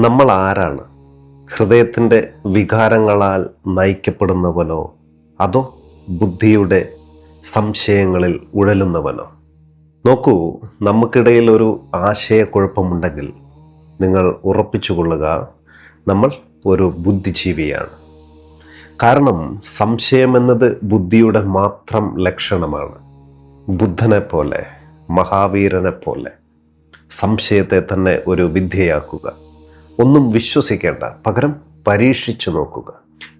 നമ്മൾ ആരാണ്? ഹൃദയത്തിൻ്റെ വികാരങ്ങളാൽ നയിക്കപ്പെടുന്നവനോ അതോ ബുദ്ധിയുടെ സംശയങ്ങളിൽ ഉഴലുന്നവനോ? നോക്കൂ, നമുക്കിടയിൽ ഒരു ആശയക്കുഴപ്പമുണ്ടെങ്കിൽ നിങ്ങൾ ഉറപ്പിച്ചുകൊള്ളുക, നമ്മൾ ഒരു ബുദ്ധിജീവിയാണ്. കാരണം സംശയമെന്നത് ബുദ്ധിയുടെ മാത്രം ലക്ഷണമാണ്. ബുദ്ധനെ പോലെ, മഹാവീരനെ പോലെ സംശയത്തെ തന്നെ ഒരു വിദ്യയാക്കുക. ഒന്നും വിശ്വസിക്കേണ്ട, പകരം പരീക്ഷിച്ചു നോക്കുക.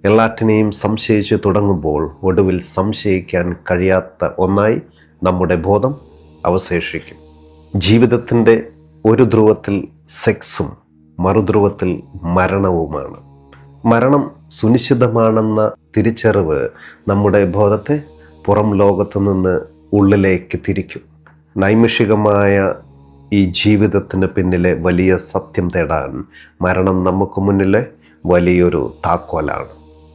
എല്ലാറ്റിനെയും സംശയിച്ച് തുടങ്ങുമ്പോൾ ഒടുവിൽ സംശയിക്കാൻ കഴിയാത്ത ഒന്നായി നമ്മുടെ ബോധം അവശേഷിക്കും. ജീവിതത്തിൻ്റെ ഒരു ധ്രുവത്തിൽ സെക്സും മറുധ്രുവത്തിൽ മരണവുമാണ്. മരണം സുനിശ്ചിതമാണെന്ന തിരിച്ചറിവ് നമ്മുടെ ബോധത്തെ പുറം ലോകത്തു നിന്ന് ഉള്ളിലേക്ക് തിരിക്കും. നൈമിഷികമായ ഈ ജീവിതത്തിന് പിന്നിലെ വലിയ സത്യം തേടാൻ മരണം നമുക്ക് മുന്നിലെ വലിയൊരു താക്കോലാണ്.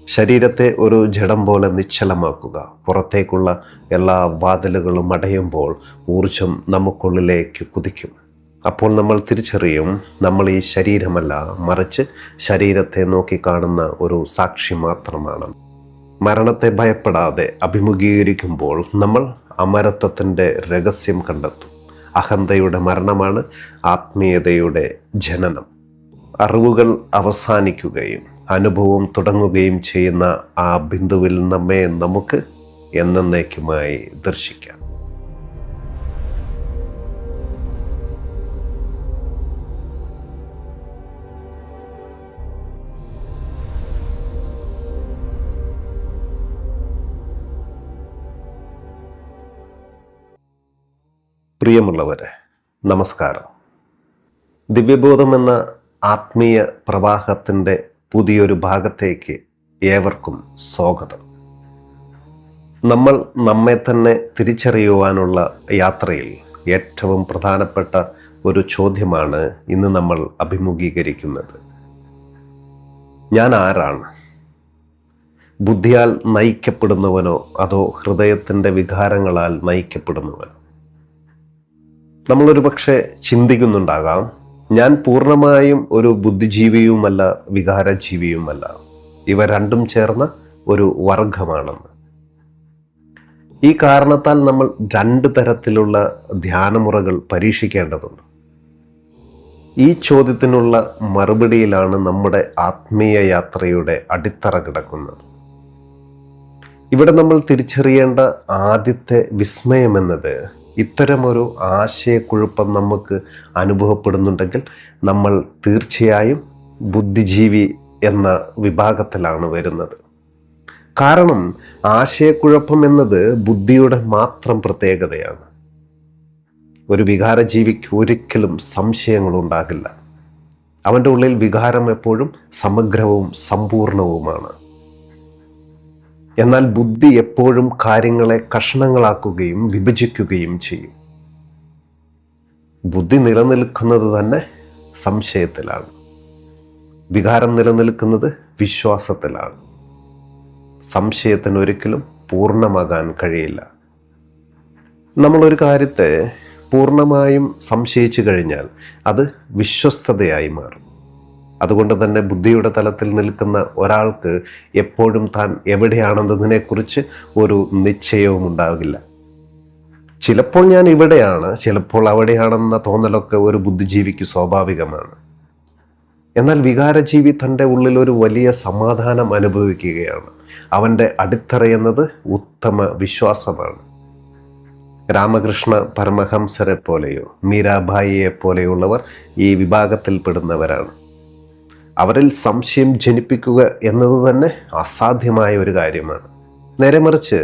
ശരീരത്തെ ഒരു ജഡം പോലെ നിശ്ചലമാക്കുക. പുറത്തേക്കുള്ള എല്ലാ വാതിലുകളും അടയുമ്പോൾ ഊർജം നമുക്കുള്ളിലേക്ക് കുതിക്കും. അപ്പോൾ നമ്മൾ തിരിച്ചറിയും, നമ്മൾ ഈ ശരീരമല്ല, മറിച്ച് ശരീരത്തെ നോക്കിക്കാണുന്ന ഒരു സാക്ഷി മാത്രമാണ്. മരണത്തെ ഭയപ്പെടാതെ അഭിമുഖീകരിക്കുമ്പോൾ നമ്മൾ അമരത്വത്തിൻ്റെ രഹസ്യം കണ്ടെത്തും. അഹന്തയുടെ മരണമാണ് ആത്മീയതയുടെ ജനനം. അറിവുകൾ അവസാനിക്കുകയും അനുഭവം തുടങ്ങുകയും ചെയ്യുന്ന ആ ബിന്ദുവിൽ നമ്മെ നമുക്ക് എന്നേക്കുമായി ദർശിക്കാം. പ്രിയമുള്ളവരെ, നമസ്കാരം. ദിവ്യബോധം എന്ന ആത്മീയ പ്രവാഹത്തിൻ്റെ പുതിയൊരു ഭാഗത്തേക്ക് ഏവർക്കും സ്വാഗതം. നമ്മൾ നമ്മെ തന്നെ തിരിച്ചറിയുവാനുള്ള യാത്രയിൽ ഏറ്റവും പ്രധാനപ്പെട്ട ഒരു ചോദ്യമാണ് ഇന്ന് നമ്മൾ അഭിമുഖീകരിക്കുന്നത്. ഞാൻ ആരാണ്? ബുദ്ധിയാൽ നയിക്കപ്പെടുന്നവനോ അതോ ഹൃദയത്തിൻ്റെ വികാരങ്ങളാൽ നയിക്കപ്പെടുന്നവനോ? നമ്മളൊരു പക്ഷേ ചിന്തിക്കുന്നുണ്ടാകാം, ഞാൻ പൂർണ്ണമായും ഒരു ബുദ്ധിജീവിയുമല്ല, വികാരജീവിയുമല്ല, ഇവ രണ്ടും ചേർന്ന ഒരു വർഗമാണെന്ന്. ഈ കാരണത്താൽ നമ്മൾ രണ്ട് തരത്തിലുള്ള ധ്യാനമുറകൾ പരീക്ഷിക്കേണ്ടതുണ്ട്. ഈ ചോദ്യത്തിനുള്ള മറുപടിയിലാണ് നമ്മുടെ ആത്മീയ യാത്രയുടെ അടിത്തറ കിടക്കുന്നത്. ഇവിടെ നമ്മൾ തിരിച്ചറിയേണ്ട ആദ്യത്തെ വിസ്മയമെന്നത്, ഇത്തരമൊരു ആശയക്കുഴപ്പം നമുക്ക് അനുഭവപ്പെടുന്നുണ്ടെങ്കിൽ നമ്മൾ തീർച്ചയായും ബുദ്ധിജീവി എന്ന വിഭാഗത്തിലാണ് വരുന്നത്. കാരണം ആശയക്കുഴപ്പം എന്നത് ബുദ്ധിയുടെ മാത്രം പ്രത്യേകതയാണ്. ഒരു വികാരജീവിക്ക് ഒരിക്കലും സംശയങ്ങളുണ്ടാകില്ല. അവൻ്റെ ഉള്ളിൽ വികാരം എപ്പോഴും സമഗ്രവും സമ്പൂർണവുമാണ്. എന്നാൽ ബുദ്ധി എപ്പോഴും കാര്യങ്ങളെ കഷണങ്ങളാക്കുകയും വിഭജിക്കുകയും ചെയ്യും. ബുദ്ധി നിലനിൽക്കുന്നത് തന്നെ സംശയത്തിലാണ്. വികാരം നിലനിൽക്കുന്നത് വിശ്വാസത്തിലാണ്. സംശയത്തിന് ഒരിക്കലും പൂർണ്ണമാകാൻ കഴിയില്ല. നമ്മളൊരു കാര്യത്തെ പൂർണ്ണമായും സംശയിച്ചു കഴിഞ്ഞാൽ അത് വിശ്വസ്തതയായി മാറും. അതുകൊണ്ട് തന്നെ ബുദ്ധിയുടെ തലത്തിൽ നിൽക്കുന്ന ഒരാൾക്ക് എപ്പോഴും താൻ എവിടെയാണെന്നതിനെക്കുറിച്ച് ഒരു നിശ്ചയവും ഉണ്ടാകില്ല. ചിലപ്പോൾ ഞാൻ ഇവിടെയാണ്, ചിലപ്പോൾ അവിടെയാണെന്ന തോന്നലൊക്കെ ഒരു ബുദ്ധിജീവിക്ക് സ്വാഭാവികമാണ്. എന്നാൽ വികാരജീവി തൻ്റെ ഉള്ളിൽ ഒരു വലിയ സമാധാനം അനുഭവിക്കുകയാണ്. അവൻ്റെ അടിത്തറ എന്നത് ഉത്തമ വിശ്വാസമാണ്. രാമകൃഷ്ണ പരമഹംസരെ പോലെയോ മീരാഭായിയെ പോലെയുള്ളവർ ഈ വിഭാഗത്തിൽപ്പെടുന്നവരാണ്. അവരിൽ സംശയം ജനിപ്പിക്കുക എന്നത് തന്നെ അസാധ്യമായ ഒരു കാര്യമാണ്. നേരെ മറിച്ച്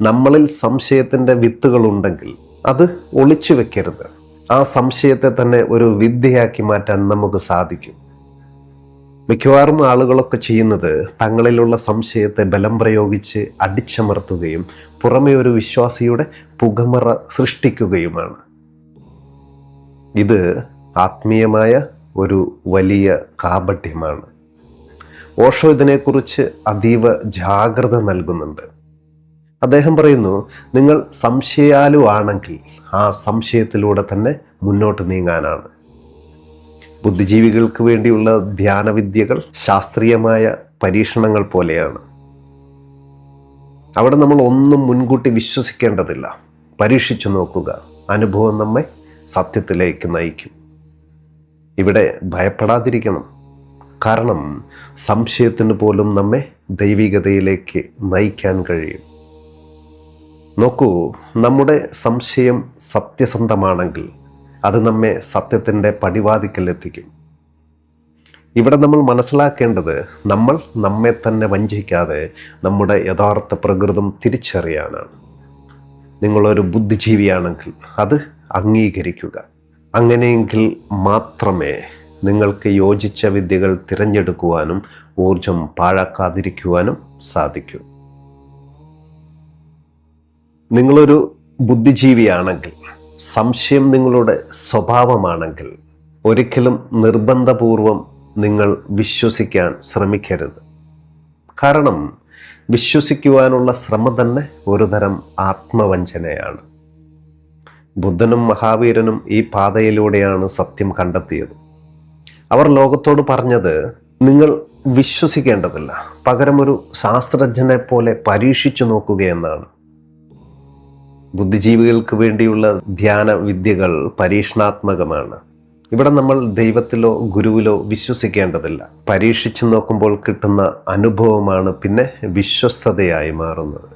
നമ്മളിൽ സംശയത്തിൻ്റെ വിത്തുകളുണ്ടെങ്കിൽ അത് ഒളിച്ചു വെക്കരുത്. ആ സംശയത്തെ തന്നെ ഒരു വിദ്യയാക്കി മാറ്റാൻ നമുക്ക് സാധിക്കും. മിക്കവാറും ആളുകളൊക്കെ ചെയ്യുന്നത് തങ്ങളിലുള്ള സംശയത്തെ ബലം പ്രയോഗിച്ച് അടിച്ചമർത്തുകയും പുറമെ ഒരു വിശ്വാസിയുടെ പുകമറ സൃഷ്ടിക്കുകയുമാണ്. ഇത് ആത്മീയമായ ഒരു വലിയ കാപട്യമാണ്. ഓഷോ ഇതിനെക്കുറിച്ച് അതീവ ജാഗ്രത നൽകുന്നുണ്ട്. അദ്ദേഹം പറയുന്നു, നിങ്ങൾ സംശയാലുവാണെങ്കിൽ ആ സംശയത്തിലൂടെ തന്നെ മുന്നോട്ട് നീങ്ങാനാണ്. ബുദ്ധിജീവികൾക്ക് വേണ്ടിയുള്ള ധ്യാനവിദ്യകൾ ശാസ്ത്രീയമായ പരീക്ഷണങ്ങൾ പോലെയാണ്. അവിടെ നമ്മൾ ഒന്നും മുൻകൂട്ടി വിശ്വസിക്കേണ്ടതില്ല. പരീക്ഷിച്ചു നോക്കുക. അനുഭവം നമ്മെ സത്യത്തിലേക്ക് നയിക്കും. ഇവിടെ ഭയപ്പെടാതിരിക്കണം. കാരണം സംശയത്തിന് പോലും നമ്മെ ദൈവികതയിലേക്ക് നയിക്കാൻ കഴിയും. നോക്കൂ, നമ്മുടെ സംശയം സത്യസന്ധമാണെങ്കിൽ അത് നമ്മെ സത്യത്തിൻ്റെ പടിവാതിക്കൽ എത്തിക്കും. ഇവിടെ നമ്മൾ മനസ്സിലാക്കേണ്ടത് നമ്മൾ നമ്മെ തന്നെ വഞ്ചിക്കാതെ നമ്മുടെ യഥാർത്ഥ പ്രകൃതം തിരിച്ചറിയാനാണ്. നിങ്ങളൊരു ബുദ്ധിജീവിയാണെങ്കിൽ അത് അംഗീകരിക്കുക. അങ്ങനെയെങ്കിൽ മാത്രമേ നിങ്ങൾക്ക് യോജിച്ച വിദ്യകൾ തിരഞ്ഞെടുക്കുവാനും ഊർജം പാഴാക്കാതിരിക്കുവാനും സാധിക്കൂ. നിങ്ങളൊരു ബുദ്ധിജീവിയാണെങ്കിൽ, സംശയം നിങ്ങളുടെ സ്വഭാവമാണെങ്കിൽ, ഒരിക്കലും നിർബന്ധപൂർവം നിങ്ങൾ വിശ്വസിക്കാൻ ശ്രമിക്കരുത്. കാരണം വിശ്വസിക്കുവാനുള്ള ശ്രമം തന്നെ ഒരുതരം ആത്മവഞ്ചനയാണ്. ബുദ്ധനും മഹാവീരനും ഈ പാതയിലൂടെയാണ് സത്യം കണ്ടെത്തിയത്. അവർ ലോകത്തോട് പറഞ്ഞത്, നിങ്ങൾ വിശ്വസിക്കേണ്ടതില്ല, പകരം ഒരു ശാസ്ത്രജ്ഞനെ പോലെ പരീക്ഷിച്ചു നോക്കുകയെന്നാണ്. ബുദ്ധിജീവികൾക്ക് വേണ്ടിയുള്ള ധ്യാന വിദ്യകൾ പരീക്ഷണാത്മകമാണ്. ഇവിടെ നമ്മൾ ദൈവത്തിലോ ഗുരുവിലോ വിശ്വസിക്കേണ്ടതില്ല. പരീക്ഷിച്ചു നോക്കുമ്പോൾ കിട്ടുന്ന അനുഭവമാണ് പിന്നെ വിശ്വസ്തതയായി മാറുന്നത്.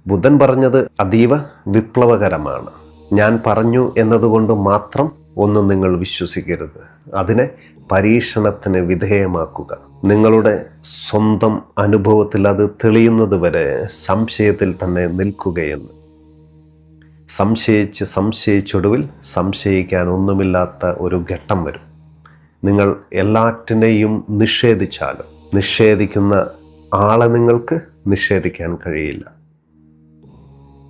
ബുദ്ധൻ പറഞ്ഞത് അതീവ വിപ്ലവകരമാണ്. ഞാൻ പറഞ്ഞു എന്നതുകൊണ്ട് മാത്രം ഒന്നും നിങ്ങൾ വിശ്വസിക്കരുത്. അതിനെ പരീക്ഷണത്തിന് വിധേയമാക്കുക. നിങ്ങളുടെ സ്വന്തം അനുഭവത്തിൽ അത് തെളിയുന്നതുവരെ സംശയത്തിൽ തന്നെ നിൽക്കുകയെന്ന്. സംശയിച്ചൊടുവിൽ സംശയിക്കാൻ ഒന്നുമില്ലാത്ത ഒരു ഘട്ടം വരും. നിങ്ങൾ എല്ലാറ്റിനെയും നിഷേധിച്ചാലും നിഷേധിക്കുന്ന ആളെ നിങ്ങൾക്ക് നിഷേധിക്കാൻ കഴിയില്ല.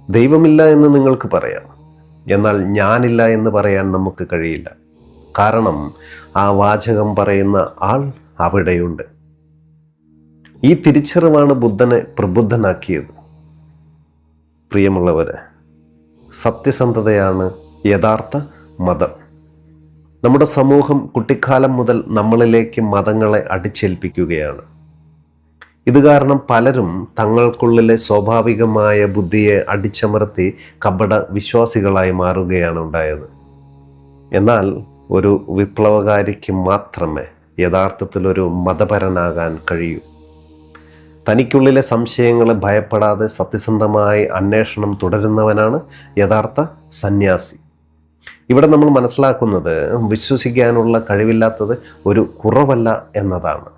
ദൈവമില്ല എന്ന് നിങ്ങൾക്ക് പറയാം, എന്നാൽ ഞാനില്ല എന്ന് പറയാൻ നമുക്ക് കഴിയില്ല. കാരണം ആ വാചകം പറയുന്ന ആൾ അവിടെയുണ്ട്. ഈ തിരിച്ചറിവാണ് ബുദ്ധനെ പ്രബുദ്ധനാക്കിയത്. പ്രിയമുള്ളവരെ, സത്യസന്ധതയാണ് യഥാർത്ഥ മതം. നമ്മുടെ സമൂഹം കുട്ടിക്കാലം മുതൽ നമ്മളിലേക്ക് മതങ്ങളെ അടിച്ചേൽപ്പിക്കുകയാണ്. ഇത് കാരണം പലരും തങ്ങൾക്കുള്ളിലെ സ്വാഭാവികമായ ബുദ്ധിയെ അടിച്ചമർത്തി കപട വിശ്വാസികളായി മാറുകയാണ് ഉണ്ടായത്. എന്നാൽ ഒരു വിപ്ലവകാരിക്ക് മാത്രമേ യഥാർത്ഥത്തിൽ ഒരു മതപരനാകാൻ കഴിയൂ. തനിക്കുള്ളിലെ സംശയങ്ങളെ ഭയപ്പെടാതെ സത്യസന്ധമായി അന്വേഷണം തുടരുന്നവനാണ് യഥാർത്ഥ സന്യാസി. ഇവിടെ നമ്മൾ മനസ്സിലാക്കുന്നത് വിശ്വസിക്കാനുള്ള കഴിവില്ലാത്തത് ഒരു കുറവല്ല എന്നതാണ്.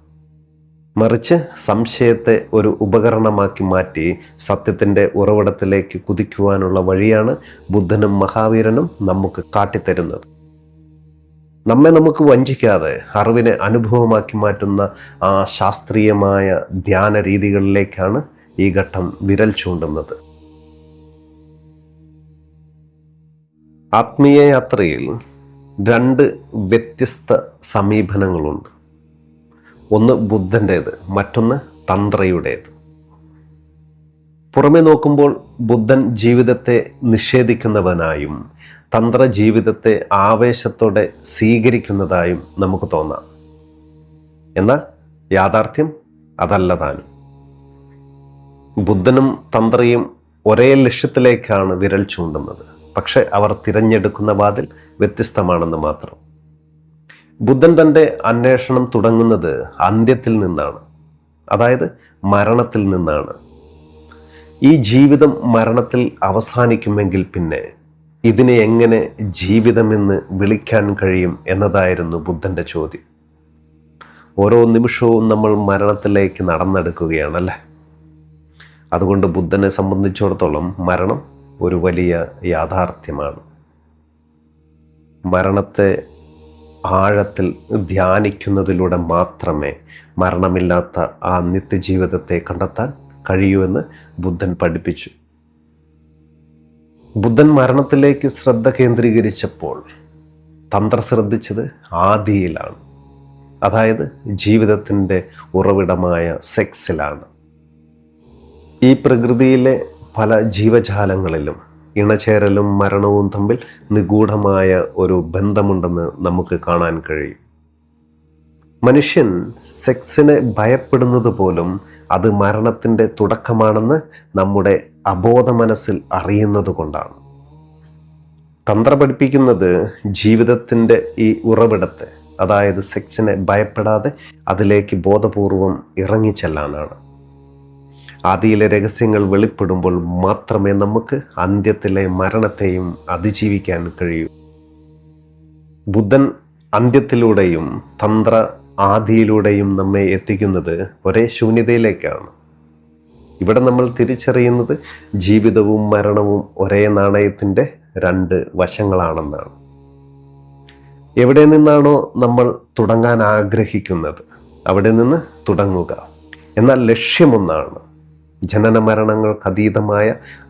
മറിച്ച് സംശയത്തെ ഒരു ഉപകരണമാക്കി മാറ്റി സത്യത്തിൻ്റെ ഉറവിടത്തിലേക്ക് കുതിക്കുവാനുള്ള വഴിയാണ് ബുദ്ധനും മഹാവീരനും നമുക്ക് കാട്ടിത്തരുന്നത്. നമ്മെ നമുക്ക് വഞ്ചിക്കാതെ അറിവിനെ അനുഭവമാക്കി മാറ്റുന്ന ആ ശാസ്ത്രീയമായ ധ്യാന രീതികളിലേക്കാണ് ഈ ഘട്ടം വിരൽ ചൂണ്ടുന്നത്. ആത്മീയ യാത്രയിൽ രണ്ട് വ്യത്യസ്ത സമീപനങ്ങളുണ്ട്. ഒന്ന് ബുദ്ധൻ്റേത്, മറ്റൊന്ന് തന്ത്രയുടേത്. പുറമെ നോക്കുമ്പോൾ ബുദ്ധൻ ജീവിതത്തെ നിഷേധിക്കുന്നവനായും തന്ത്ര ജീവിതത്തെ ആവേശത്തോടെ സ്വീകരിക്കുന്നതായും നമുക്ക് തോന്നാം. എന്നാൽ യാഥാർത്ഥ്യം അതല്ല താനും. ബുദ്ധനും തന്ത്രയും ഒരേ ലക്ഷ്യത്തിലേക്കാണ് വിരൽ ചൂണ്ടുന്നത്. പക്ഷെ അവർ തിരഞ്ഞെടുക്കുന്ന വാതിൽ വ്യത്യസ്തമാണെന്ന് മാത്രം. ബുദ്ധൻ തൻ്റെ അന്വേഷണം തുടങ്ങുന്നത് അന്ത്യത്തിൽ നിന്നാണ്, അതായത് മരണത്തിൽ നിന്നാണ്. ഈ ജീവിതം മരണത്തിൽ അവസാനിക്കുമെങ്കിൽ പിന്നെ ഇതിനെ എങ്ങനെ ജീവിതമെന്ന് വിളിക്കാൻ കഴിയും എന്നതായിരുന്നു ബുദ്ധൻ്റെ ചോദ്യം. ഓരോ നിമിഷവും നമ്മൾ മരണത്തിലേക്ക് നടന്നെടുക്കുകയാണല്ലേ. അതുകൊണ്ട് ബുദ്ധനെ സംബന്ധിച്ചിടത്തോളം മരണം ഒരു വലിയ യാഥാർത്ഥ്യമാണ്. മരണത്തെ ആഴത്തിൽ ധ്യാനിക്കുന്നതിലൂടെ മാത്രമേ മരണമില്ലാത്ത ആ നിത്യജീവിതത്തെ കണ്ടെത്താൻ കഴിയൂ എന്ന് ബുദ്ധൻ പഠിപ്പിച്ചു. ബുദ്ധൻ മരണത്തിലേക്ക് ശ്രദ്ധ കേന്ദ്രീകരിച്ചപ്പോൾ തന്ത്ര ശ്രദ്ധിച്ചത് ആദിയിലാണ്, അതായത് ജീവിതത്തിൻ്റെ ഉറവിടമായ സെക്സിലാണ്. ഈ പ്രകൃതിയിലെ പല ജീവജാലങ്ങളിലും ഇണചേരലും മരണവും തമ്മിൽ നിഗൂഢമായ ഒരു ബന്ധമുണ്ടെന്ന് നമുക്ക് കാണാൻ കഴിയും. മനുഷ്യൻ സെക്സിനെ ഭയപ്പെടുന്നത് പോലും അത് മരണത്തിൻ്റെ തുടക്കമാണെന്ന് നമ്മുടെ അബോധ മനസ്സിൽ അറിയുന്നത് കൊണ്ടാണ്. തന്ത്ര പഠിപ്പിക്കുന്നത് ജീവിതത്തിൻ്റെ ഈ ഉറവിടത്തെ, അതായത് സെക്സിനെ ഭയപ്പെടാതെ അതിലേക്ക് ബോധപൂർവം ഇറങ്ങിച്ചെല്ലാനാണ്. ആദിയിലെ രഹസ്യങ്ങൾ വെളിപ്പെടുമ്പോൾ മാത്രമേ നമുക്ക് അന്ത്യത്തിലെ മരണത്തെയും അതിജീവിക്കാൻ കഴിയൂ. ബുദ്ധൻ അന്ത്യത്തിലൂടെയും തന്ത്ര ആദിയിലൂടെയും നമ്മെ എത്തിക്കുന്നത് ഒരേ ശൂന്യതയിലേക്കാണ്. ഇവിടെ നമ്മൾ തിരിച്ചറിയുന്നത് ജീവിതവും മരണവും ഒരേ നാണയത്തിൻ്റെ രണ്ട് വശങ്ങളാണെന്നാണ്. എവിടെ നിന്നാണോ നമ്മൾ തുടങ്ങാൻ ആഗ്രഹിക്കുന്നത് അവിടെ നിന്ന് തുടങ്ങുക. എന്നാൽ ലക്ഷ്യമൊന്നാണ്, ജനന മരണങ്ങൾക്ക് അതീതമായ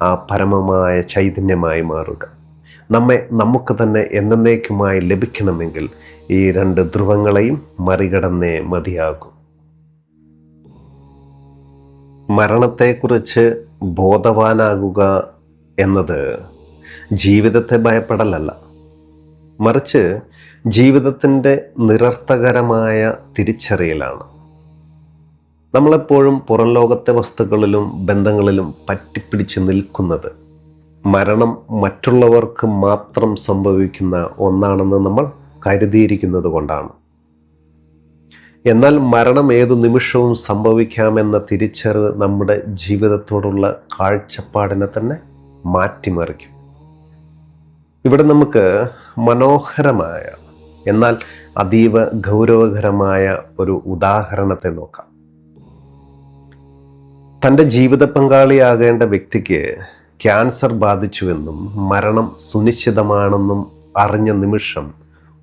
ആ പരമമായ ചൈതന്യമായി മാറുക. നമ്മെ നമുക്ക് തന്നെ എന്നേക്കുമായി ലഭിക്കണമെങ്കിൽ ഈ രണ്ട് ധ്രുവങ്ങളെയും മറികടന്നേ മതിയാകും. മരണത്തെക്കുറിച്ച് ബോധവാനാകുക എന്നത് ജീവിതത്തെ ഭയപ്പെടലല്ല, മറിച്ച് ജീവിതത്തിൻ്റെ നിരർത്ഥകരമായ തിരിച്ചറിയലാണ്. നമ്മളെപ്പോഴും പുറം ലോകത്തെ വസ്തുക്കളിലും ബന്ധങ്ങളിലും പറ്റിപ്പിടിച്ച് നിൽക്കുന്നത് മരണം മറ്റുള്ളവർക്ക് മാത്രം സംഭവിക്കുന്ന ഒന്നാണെന്ന് നമ്മൾ കരുതിയിരിക്കുന്നത് കൊണ്ടാണ്. എന്നാൽ മരണം ഏതു നിമിഷവും സംഭവിക്കാമെന്ന തിരിച്ചറിവ് നമ്മുടെ ജീവിതത്തോടുള്ള കാഴ്ചപ്പാടിനെ തന്നെ മാറ്റിമറിക്കും. ഇവിടെ നമുക്ക് മനോഹരമായ എന്നാൽ അതീവ ഗൗരവകരമായ ഒരു ഉദാഹരണത്തെ നോക്കാം. തൻ്റെ ജീവിത പങ്കാളിയാകേണ്ട വ്യക്തിക്ക് ക്യാൻസർ ബാധിച്ചുവെന്നും മരണം സുനിശ്ചിതമാണെന്നും അറിഞ്ഞ നിമിഷം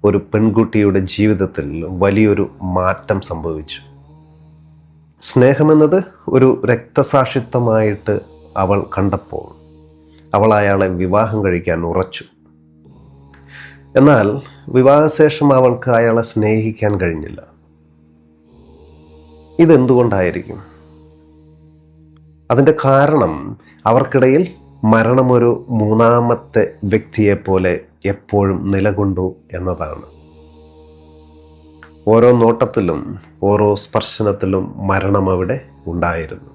ഒരു പെൺകുട്ടിയുടെ ജീവിതത്തിൽ വലിയൊരു മാറ്റം സംഭവിച്ചു. സ്നേഹമെന്നത് ഒരു രക്തസാക്ഷിത്വമായിട്ട് അവൾ കണ്ടപ്പോൾ അവൾ അയാളെ വിവാഹം കഴിക്കാൻ ഉറച്ചു. എന്നാൽ വിവാഹശേഷം അവൾക്ക് അയാളെ സ്നേഹിക്കാൻ കഴിഞ്ഞില്ല. ഇതെന്തുകൊണ്ടായിരിക്കും? അതിൻ്റെ കാരണം അവർക്കിടയിൽ മരണമൊരു മൂന്നാമത്തെ വ്യക്തിയെപ്പോലെ എപ്പോഴും നിലകൊണ്ടു എന്നതാണ്. ഓരോ നോട്ടത്തിലും ഓരോ സ്പർശനത്തിലും മരണം അവിടെ ഉണ്ടായിരുന്നു.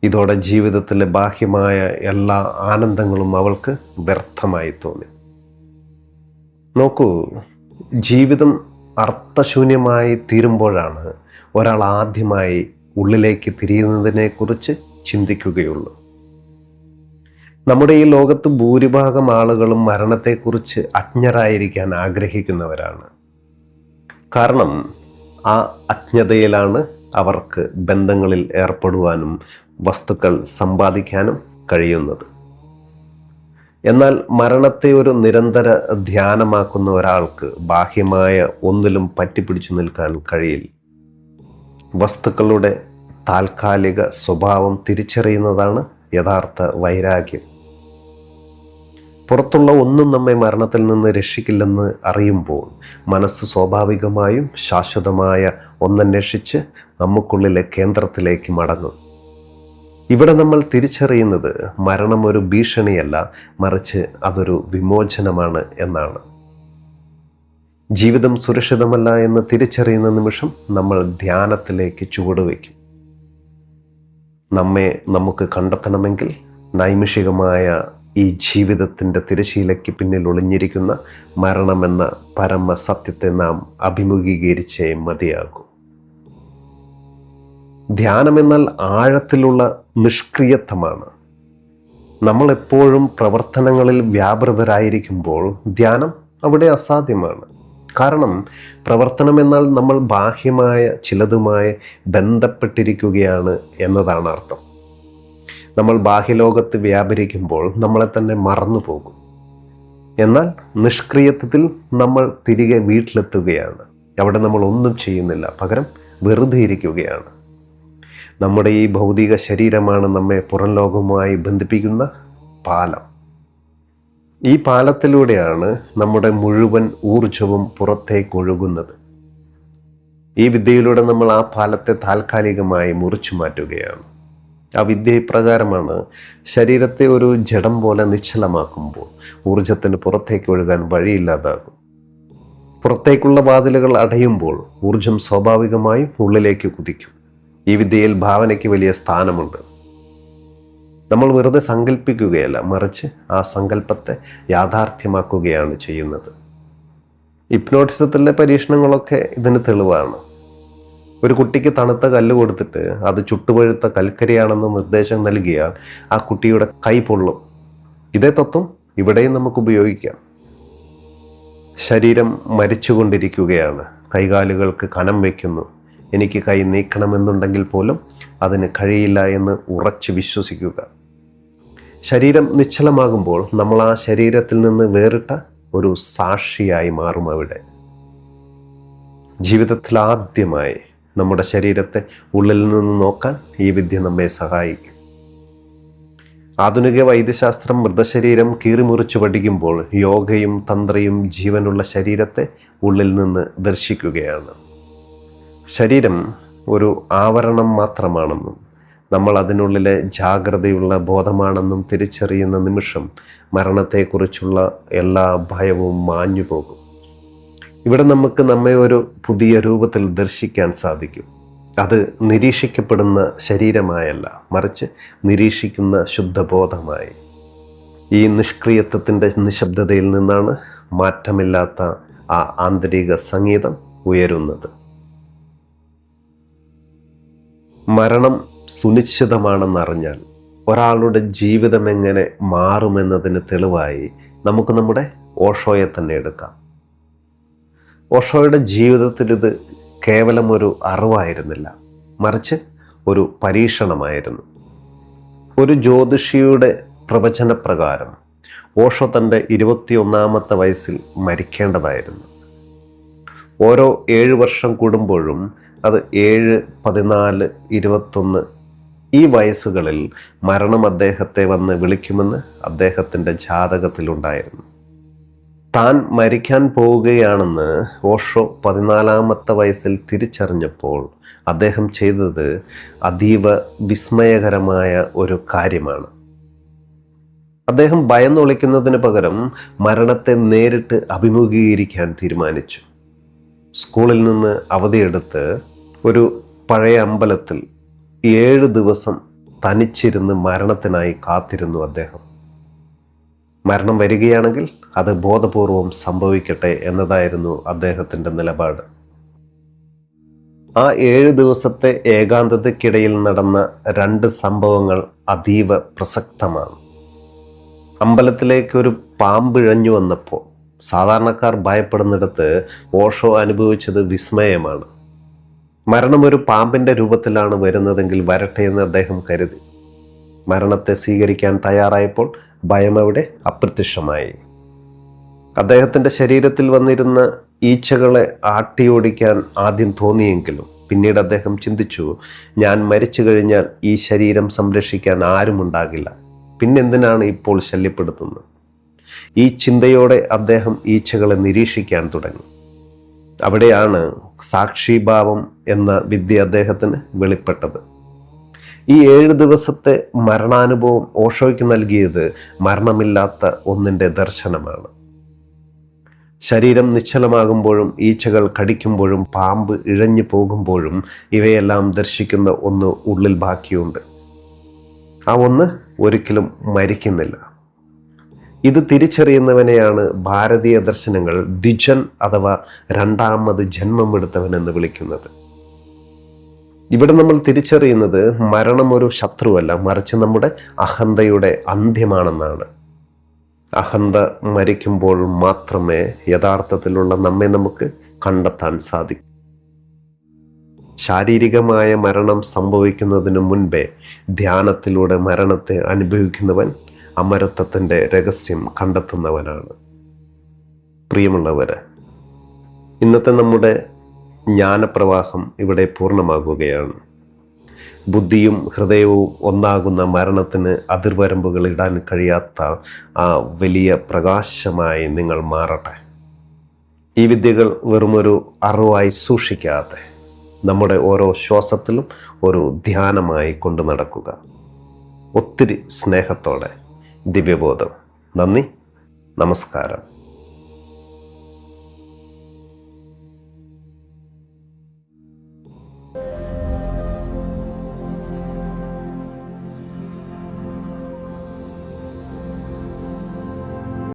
ഇതോടെ ജീവിതത്തിലെ ബാഹ്യമായ എല്ലാ ആനന്ദങ്ങളും അവൾക്ക് വ്യർത്ഥമായി തോന്നി. നോക്കൂ, ജീവിതം അർത്ഥശൂന്യമായി തീരുമ്പോഴാണ് ഒരാൾ ആദ്യമായി ഉള്ളിലേക്ക് തിരിയുന്നതിനെക്കുറിച്ച് ചിന്തിക്കുകയുള്ളൂ. നമ്മുടെ ഈ ലോകത്ത് ഭൂരിഭാഗം ആളുകളും മരണത്തെക്കുറിച്ച് അജ്ഞരായിരിക്കാൻ ആഗ്രഹിക്കുന്നവരാണ്. കാരണം ആ അജ്ഞതയിലാണ് അവർക്ക് ബന്ധങ്ങളിൽ ഏർപ്പെടുവാനും വസ്തുക്കൾ സമ്പാദിക്കാനും കഴിയുന്നത്. എന്നാൽ മരണത്തെ ഒരു നിരന്തര ധ്യാനമാക്കുന്ന ഒരാൾക്ക് ബാഹ്യമായ ഒന്നിലും പറ്റിപ്പിടിച്ചു നിൽക്കാൻ കഴിയില്ല. വസ്തുക്കളുടെ താൽക്കാലിക സ്വഭാവം തിരിച്ചറിയുന്നതാണ് യഥാർത്ഥ വൈരാഗ്യം. പുറത്തുള്ള ഒന്നും നമ്മെ മരണത്തിൽ നിന്ന് രക്ഷിക്കില്ലെന്ന് അറിയുമ്പോൾ മനസ്സ് സ്വാഭാവികമായും ശാശ്വതമായ ഒന്നന്വേഷിച്ച് നമുക്കുള്ളിലെ കേന്ദ്രത്തിലേക്ക് മടങ്ങും. ഇവിടെ നമ്മൾ തിരിച്ചറിയുന്നത് മരണം ഒരു ഭീഷണിയല്ല, മറിച്ച് അതൊരു വിമോചനമാണ് എന്നാണ്. ജീവിതം സുരക്ഷിതമല്ല എന്ന് തിരിച്ചറിയുന്ന നിമിഷം നമ്മൾ ധ്യാനത്തിലേക്ക് ചുവടുവെക്കും. നമ്മെ നമുക്ക് കണ്ടെത്തണമെങ്കിൽ നൈമിഷികമായ ഈ ജീവിതത്തിൻ്റെ തിരശീലയ്ക്ക് പിന്നിൽ ഒളിഞ്ഞിരിക്കുന്ന മരണമെന്ന പരമസത്യത്തെ നാം അഭിമുഖീകരിച്ചേ മതിയാകൂ. ധ്യാനമെന്നാൽ ആഴത്തിലുള്ള നിഷ്ക്രിയത്വമാണ്. നമ്മളെപ്പോഴും പ്രവർത്തനങ്ങളിൽ വ്യാപൃതരായിരിക്കുമ്പോൾ ധ്യാനം അവിടെ അസാധ്യമാണ്. കാരണം പ്രവർത്തനം എന്നാൽ നമ്മൾ ബാഹ്യമായ ചിലതുമായി ബന്ധപ്പെട്ടിരിക്കുകയാണ് എന്നതാണ് അർത്ഥം. നമ്മൾ ബാഹ്യലോകത്ത് വ്യാപരിക്കുമ്പോൾ നമ്മളെ തന്നെ മറന്നു പോകും. എന്നാൽ നിഷ്ക്രിയത്വത്തിൽ നമ്മൾ തിരികെ വീട്ടിലെത്തുകയാണ്. അവിടെ നമ്മൾ ഒന്നും ചെയ്യുന്നില്ല, പകരം വെറുതെ ഇരിക്കുകയാണ്. നമ്മുടെ ഈ ഭൗതിക ശരീരമാണ് നമ്മെ പുറം ലോകവുമായി ബന്ധിപ്പിക്കുന്ന പാലം. ഈ പാലത്തിലൂടെയാണ് നമ്മുടെ മുഴുവൻ ഊർജവും പുറത്തേക്ക് ഒഴുകുന്നത്. ഈ വിദ്യയിലൂടെ നമ്മൾ ആ പാലത്തെ താൽക്കാലികമായി മുറിച്ചു മാറ്റുകയാണ്. ആ വിദ്യ ഇപ്രകാരമാണ്: ശരീരത്തെ ഒരു ജഡം പോലെ നിശ്ചലമാക്കുമ്പോൾ ഊർജത്തിന് പുറത്തേക്ക് ഒഴുകാൻ വഴിയില്ലാതാകും. പുറത്തേക്കുള്ള വാതിലുകൾ അടയുമ്പോൾ ഊർജം സ്വാഭാവികമായും ഉള്ളിലേക്ക് കുതിക്കും. ഈ വിദ്യയിൽ ഭാവനയ്ക്ക് വലിയ സ്ഥാനമുണ്ട്. നമ്മൾ വെറുതെ സങ്കല്പിക്കുകയല്ല, മറിച്ച് ആ സങ്കല്പത്തെ യാഥാർത്ഥ്യമാക്കുകയാണ് ചെയ്യുന്നത്. ഹിപ്നോട്ടിസത്തിലെ പരീക്ഷണങ്ങളൊക്കെ ഇതിന് തെളിവാണ്. ഒരു കുട്ടിക്ക് തണുത്ത കല്ല് കൊടുത്തിട്ട് അത് ചുട്ടുപഴുത്ത കൽക്കരിയാണെന്ന് നിർദ്ദേശം നൽകിയാൽ ആ കുട്ടിയുടെ കൈ പൊള്ളും. ഇതേ തത്വം ഇവിടെയും നമുക്ക് ഉപയോഗിക്കാം. ശരീരം മരിച്ചുകൊണ്ടിരിക്കുകയാണ്, കൈകാലുകൾക്ക് കനം വയ്ക്കുന്നു, എനിക്ക് കൈ നീക്കണമെന്നുണ്ടെങ്കിൽ പോലും അതിന് കഴിയില്ല എന്ന് ഉറച്ചു വിശ്വസിക്കുക. ശരീരം നിശ്ചലമാകുമ്പോൾ നമ്മൾ ആ ശരീരത്തിൽ നിന്ന് വേറിട്ട ഒരു സാക്ഷിയായി മാറും. അവിടെ ജീവിതത്തിൽ ആദ്യമായി നമ്മുടെ ശരീരത്തെ ഉള്ളിൽ നിന്ന് നോക്കാൻ ഈ വിദ്യ നമ്മെ സഹായിക്കും. ആധുനിക വൈദ്യശാസ്ത്രം മൃതശരീരം കീറിമുറിച്ച് പഠിക്കുമ്പോൾ യോഗയും തന്ത്രയും ജീവനുള്ള ശരീരത്തെ ഉള്ളിൽ നിന്ന് ദർശിക്കുകയാണ്. ശരീരം ഒരു ആവരണം മാത്രമാണെന്നും നമ്മൾ അതിനുള്ളിലെ ജാഗ്രതയുള്ള ബോധമാണെന്നും തിരിച്ചറിയുന്ന നിമിഷം മരണത്തെക്കുറിച്ചുള്ള എല്ലാ ഭയവും മാഞ്ഞു പോകും. ഇവിടെ നമുക്ക് നമ്മെ ഒരു പുതിയ രൂപത്തിൽ ദർശിക്കാൻ സാധിക്കും. അത് നിരീക്ഷിക്കപ്പെടുന്ന ശരീരമായല്ല, മറിച്ച് നിരീക്ഷിക്കുന്ന ശുദ്ധബോധമായി. ഈ നിഷ്ക്രിയത്വത്തിൻ്റെ നിശബ്ദതയിൽ നിന്നാണ് മാറ്റമില്ലാത്ത ആ ആന്തരിക സംഗീതം ഉയരുന്നത്. മരണം സുനിശ്ചിതമാണെന്നറിഞ്ഞാൽ ഒരാളുടെ ജീവിതം എങ്ങനെ മാറുമെന്നതിന് തെളിവായി നമുക്ക് നമ്മുടെ ഓഷോയെ തന്നെ എടുക്കാം. ഓഷോയുടെ ജീവിതത്തിൽ ഇത് കേവലം ഒരു അറിവായിരുന്നില്ല, മറിച്ച് ഒരു പരീക്ഷണമായിരുന്നു. ഒരു ജ്യോതിഷിയുടെ പ്രവചനപ്രകാരം ഓഷോ തൻ്റെ 21ാമത്തെ വയസ്സിൽ മരിക്കേണ്ടതായിരുന്നു. ഓരോ 7 വർഷം കൂടുമ്പോഴും അത് 7, 14, 21 ഈ വയസ്സുകളിൽ മരണം അദ്ദേഹത്തെ വന്ന് വിളിക്കുമെന്ന് അദ്ദേഹത്തിൻ്റെ ജാതകത്തിലുണ്ടായിരുന്നു. താൻ മരിക്കാൻ പോവുകയാണെന്ന് ഓഷോ 14ാമത്തെ വയസ്സിൽ തിരിച്ചറിഞ്ഞപ്പോൾ അദ്ദേഹം ചെയ്തത് അതീവ വിസ്മയകരമായ ഒരു കാര്യമാണ്. അദ്ദേഹം ഭയന്നൊളിക്കുന്നതിന് പകരം മരണത്തെ നേരിട്ട് അഭിമുഖീകരിക്കാൻ തീരുമാനിച്ചു. സ്കൂളിൽ നിന്ന് അവധിയെടുത്ത് ഒരു പഴയ അമ്പലത്തിൽ 7 ദിവസം തനിച്ചിരുന്ന് മരണത്തിനായി കാത്തിരുന്നു അദ്ദേഹം. മരണം വരികയാണെങ്കിൽ അത് ബോധപൂർവം സംഭവിക്കട്ടെ എന്നതായിരുന്നു അദ്ദേഹത്തിൻ്റെ നിലപാട്. ആ 7 ദിവസത്തെ ഏകാന്തതയ്ക്കിടയിൽ നടന്ന 2 സംഭവങ്ങൾ അതീവ പ്രസക്തമാണ്. അമ്പലത്തിലേക്ക് ഒരു പാമ്പ് ഇഴഞ്ഞു വന്നപ്പോൾ സാധാരണക്കാർ ഭയപ്പെടുന്നിടത്ത് ഓഷോ അനുഭവിച്ചത് വിസ്മയമാണ്. മരണം ഒരു പാമ്പിൻ്റെ രൂപത്തിലാണ് വരുന്നതെങ്കിൽ വരട്ടെ എന്ന് അദ്ദേഹം കരുതി. മരണത്തെ സ്വീകരിക്കാൻ തയ്യാറായപ്പോൾ ഭയം അവിടെ അപ്രത്യക്ഷമായി. അദ്ദേഹത്തിൻ്റെ ശരീരത്തിൽ വന്നിരുന്ന ഈച്ചകളെ ആട്ടിയോടിക്കാൻ ആദ്യം തോന്നിയെങ്കിലും പിന്നീട് അദ്ദേഹം ചിന്തിച്ചു, ഞാൻ മരിച്ചു കഴിഞ്ഞാൽ ഈ ശരീരം സംരക്ഷിക്കാൻ ആരുമുണ്ടാകില്ല, പിന്നെന്തിനാണ് ഇപ്പോൾ ശല്യപ്പെടുത്തുന്നത്? ഈ ചിന്തയോടെ അദ്ദേഹം ഈച്ചകളെ നിരീക്ഷിക്കാൻ തുടങ്ങി. അവിടെയാണ് സാക്ഷിഭാവം എന്ന വിദ്യ അദ്ദേഹത്തിന് വെളിപ്പെട്ടത്. ഈ 7 ദിവസത്തെ മരണാനുഭവം ഓഷോയ്ക്ക് നൽകിയത് മരണമില്ലാത്ത ഒന്നിൻ്റെ ദർശനമാണ്. ശരീരം നിശ്ചലമാകുമ്പോഴും ഈച്ചകൾ കടിക്കുമ്പോഴും പാമ്പ് ഇഴഞ്ഞു പോകുമ്പോഴും ഇവയെല്ലാം ദർശിക്കുന്ന ഒന്ന് ഉള്ളിൽ ബാക്കിയുണ്ട്. ആ ഒന്ന് ഒരിക്കലും മരിക്കുന്നില്ല. ഇത് തിരിച്ചറിയുന്നവനെയാണ് ഭാരതീയ ദർശനങ്ങൾ ദ്വിജൻ അഥവാ രണ്ടാമത് ജന്മമെടുത്തവൻ എന്ന് വിളിക്കുന്നത്. ഇവിടെ നമ്മൾ തിരിച്ചറിയുന്നത് മരണം ഒരു ശത്രുവല്ല, മറിച്ച് നമ്മുടെ അഹന്തയുടെ അന്ത്യമാണെന്നാണ്. അഹന്ത മരിക്കുമ്പോൾ മാത്രമേ യഥാർത്ഥത്തിലുള്ള നമ്മെ നമുക്ക് കണ്ടെത്താൻ സാധിക്കൂ. ശാരീരികമായ മരണം സംഭവിക്കുന്നതിന് മുൻപേ ധ്യാനത്തിലൂടെ മരണത്തെ അനുഭവിക്കുന്നവൻ അമരത്വത്തിൻ്റെ രഹസ്യം കണ്ടെത്തുന്നവനാണ്. പ്രിയമുള്ളവരെ, ഇന്നത്തെ നമ്മുടെ ജ്ഞാനപ്രവാഹം ഇവിടെ പൂർണ്ണമാകുകയാണ്. ബുദ്ധിയും ഹൃദയവും ഒന്നാകുന്ന മരണത്തിന് അതിർവരമ്പുകൾ ഇടാൻ കഴിയാത്ത ആ വലിയ പ്രകാശമായി നിങ്ങൾ മാറട്ടെ. ഈ വിദ്യകൾ വെറുമൊരു അറിവായി സൂക്ഷിക്കാതെ നമ്മുടെ ഓരോ ശ്വാസത്തിലും ഒരു ധ്യാനമായി കൊണ്ടു നടക്കുക. ഒത്തിരി സ്നേഹത്തോടെ ദിവ്യബോധം. നന്ദി, നമസ്കാരം.